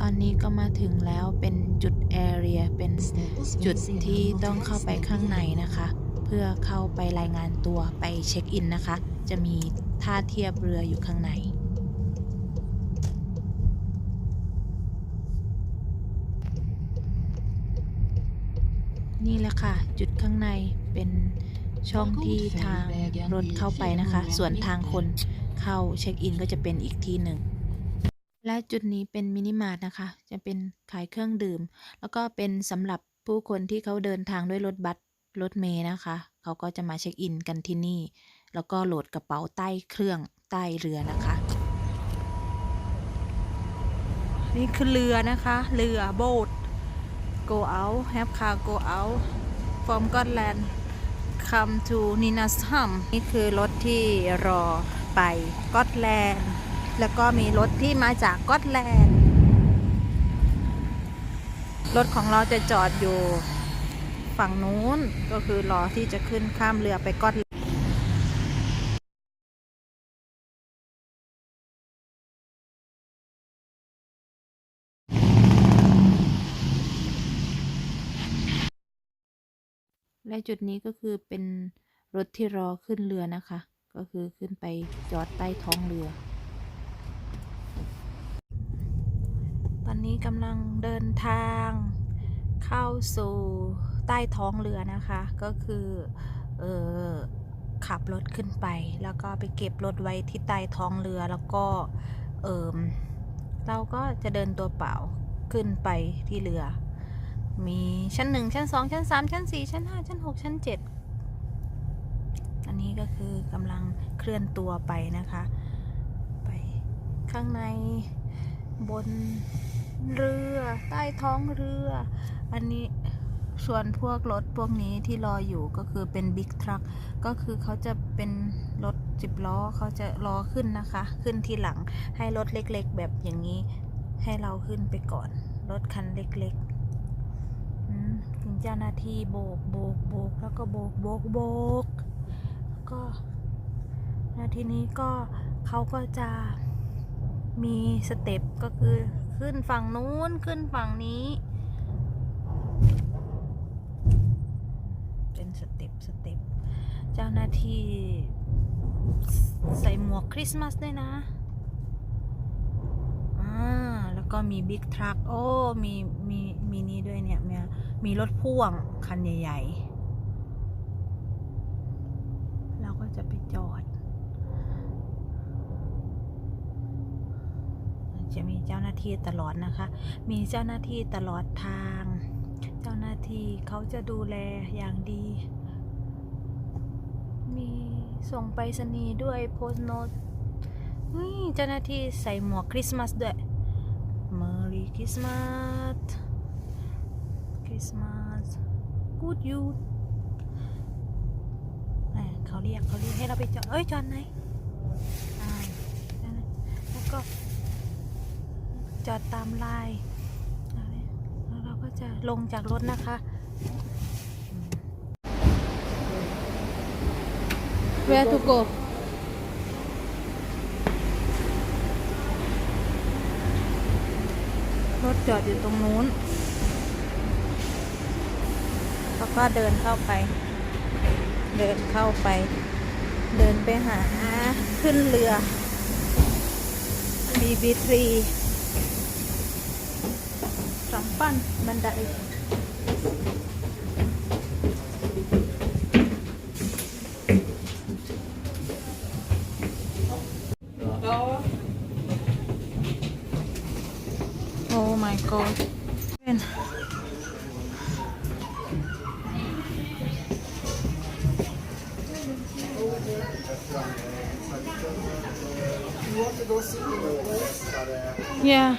อนนี้ก็มาถึงแล้วเป็นจุดแอเรียเป็นจุดที่ต้องเข้าไปข้างในนะคะ เพื่อเข้าไปรายงานตัวไปเช็คอินนะคะ จะมีท่าเทียบเรืออยู่ข้างในนี่แหละค่ะจุดข้างในเป็นช่องที่ทางรถเข้าไปนะคะ ส่วนทางคนเข้าเช็คอินก็จะเป็นอีกที่หนึ่งและจุดนี้เป็นมินิมาร์ทนะคะจะเป็นขายเครื่องดื่มแล้วก็เป็นสำหรับผู้คนที่เขาเดินทางด้วยรถบัสรถเมล์นะคะเขาก็จะมาเช็คอินกันที่นี่แล้วก็โหลดกระเป๋าใต้เครื่องใต้เรือนะคะนี่คือเรือนะคะเรือโบ๊ท go out have car go out from Scotland come to Nynäshamn นี่คือรถที่รอไปก็อตแลนด์แล้วก็มีรถที่มาจากก็อตแลนด์รถของเราจะจอดอยู่ฝั่งนู้นก็คือรอที่จะขึ้นข้ามเรือไปก็อตแลนด์และจุดนี้ก็คือเป็นรถที่รอขึ้นเรือนะคะก็คือขึ้นไปจอดใต้ท้องเรือตอนนี้กำลังเดินทางเข้าสู่ใต้ท้องเรือนะคะก็คือขับรถขึ้นไปแล้วก็ไปเก็บรถไว้ที่ใต้ท้องเรือแล้วก็เราก็จะเดินตัวเปล่าขึ้นไปที่เรือมีชั้น1ชั้น2ชั้น3ชั้น4ชั้น5ชั้น6ชั้น7อันนี้ก็คือกำลังเคลื่อนตัวไปนะคะไปข้างในบนเรือใต้ท้องเรืออันนี้ส่วนพวกรถพวกนี้ที่รออยู่ก็คือเป็นบิ๊กทรัคก็คือเขาจะเป็นรถ10 ล้อเขาจะรอขึ้นนะคะขึ้นทีหลังให้รถเล็กๆแบบอย่างนี้ให้เราขึ้นไปก่อนรถคันเล็กๆถึงเจ้าหน้าที่โบกแล้วก็โบกก็นาทีนี้ก็เขาก็จะมีสเต็ปก็คือขึ้นฝั่งนู้นขึ้นฝั่งนี้เป็นสเต็ปเจ้าหน้าที่ใส่หมวกคริสต์มาสด้วยนะแล้วก็มีบิ๊กทรัคมีนี่ด้วยเนี่ยมีรถพ่วงคันใหญ่ๆเราก็จะไปจอดจะมีเจ้าหน้าที่ตลอดนะคะมีเจ้าหน้าที่ตลอดทางเจ้าหน้าที่เขาจะดูแลอย่างดีมีส่งไปรษณีย์ด้วยโพสต์โน้ตนี่เจ้าหน้าที่ใส่หมวกคริสต์มาสด้วย Merry Christmas Good Youth เขาเรียกให้เราไปจอดจอดไหนแล้วก็จอดตามลายแล้วเราก็จะลงจากรถนะคะ Where to go รถจอดอยู่ตรงนู้นแล้วก็เดินเข้าไปเดินไปหาขึ้นเรือ BB3 ปั้นบันไดOh my god Yeah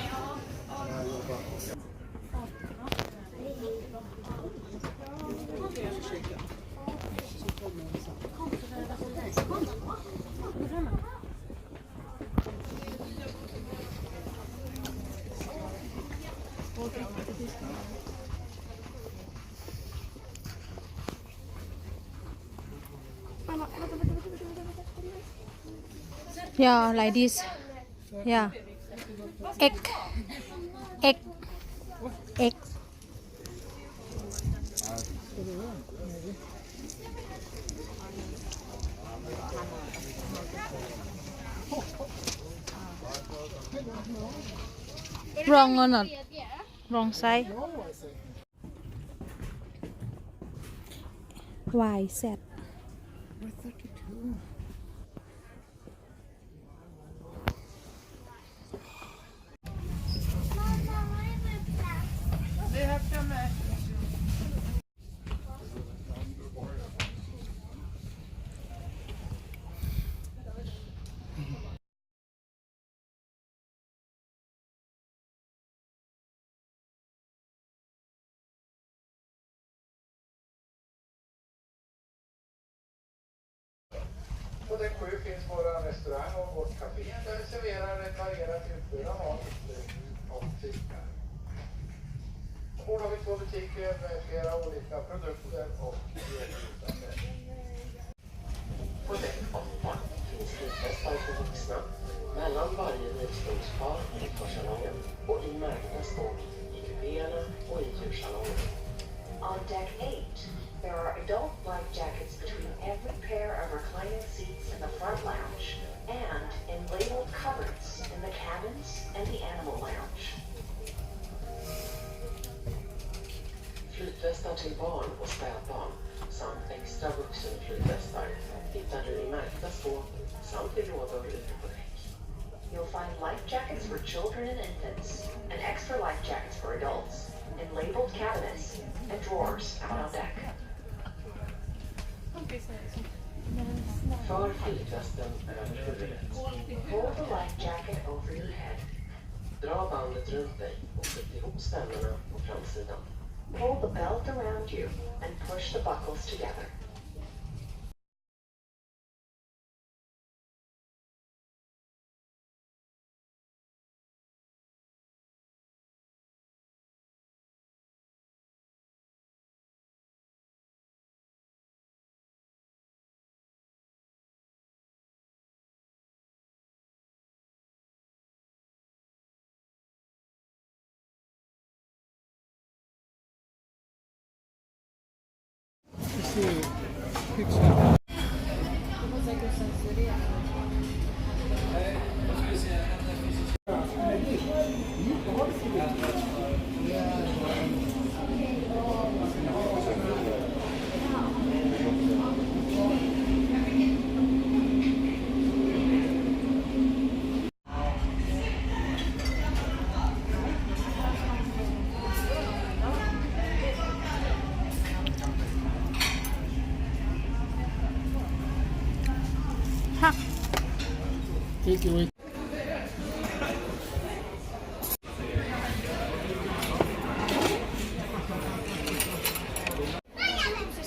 Yeah, like this. Yeah. Egg. X wrong or not wrong side Y Z På däck 7 finns våra restaurang och vårt café där vi serverar ett varierat utbud av mat och fika. Ombord har vi 2 butiker med flera olika produkter och erbjudanden. På däck 8 finns flytvästar för vuxna mellan varje rullstolspar i försalongen och i märkta spår i kupéerna och i djursalongen. On deck 8, there are adult life jackets between every pair of reclining seats in the front lounge and in labeled cupboards in the cabins and the animal lounge. Flytvästar till barn och spädbarn samt extra vuxenflytvästar hittar du i märkta skåp samt i lådor ute på däck. You'll find life jackets for children and infants and extra life jackets for adults in labeled cabinets and drawers out on deck. För flytvästen över huvudet. Pull the life jacket over your head. Dra bandet runt dig och sätt ihop spännena på framsidan. Pull the belt around you and push the buckles together.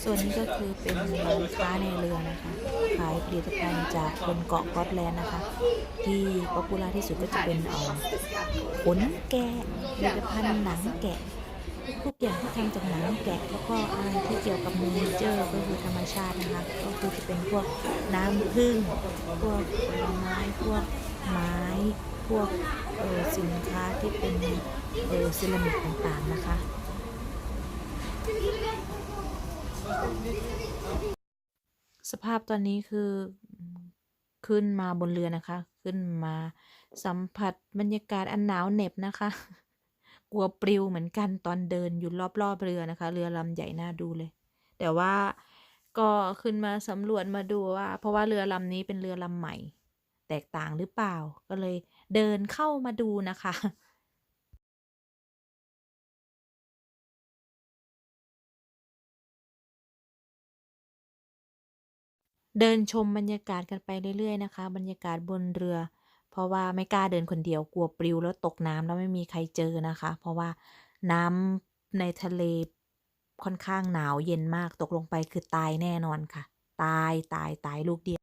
ส่วนนี้ก็คือเป็นร้านค้าในเรือนะคะ ขายผลิตภัณฑ์จากบนเกาะกอตแลนด์นะคะ ที่ป๊อปปูล่าที่สุดก็จะเป็นขนแกะผลิตภัณฑ์หนังแกะ ทุกอย่างที่ทำจากหนังแกะ แล้วก็อะไรที่เกี่ยวกับเนเจอร์ก็คือธรรมชาตินะคะ ก็คือจะเป็นพวกน้ำผึ้งพวกผลไม้พวกไม้พวกสินค้าที่เป็นเซรามิกต่างๆนะคะ สภาพตอนนี้คือขึ้นมาบนเรือนะคะ ขึ้นมาสัมผัสบรรยากาศอันหนาวเหน็บนะคะ กลัวปลิวเหมือนกันตอนเดินอยู่รอบๆเรือนะคะ เรือลำใหญ่น่าดูเลย แต่ว่าก็ขึ้นมาสำรวจมาดูว่า เพราะว่าเรือลำนี้เป็นเรือลำใหม่ แตกต่างหรือเปล่า ก็เลยเดินเข้ามาดูนะคะ เดินชมบรรยากาศกันไปเรื่อยๆนะคะ บรรยากาศบนเรือ เพราะว่าไม่กล้าเดินคนเดียวกลัวปลิวแล้วตกน้ำแล้วไม่มีใครเจอนะคะ เพราะว่าน้ำในทะเลค่อนข้างหนาวเย็นมากตกลงไปคือตายแน่นอนค่ะ ตายลูกเดียว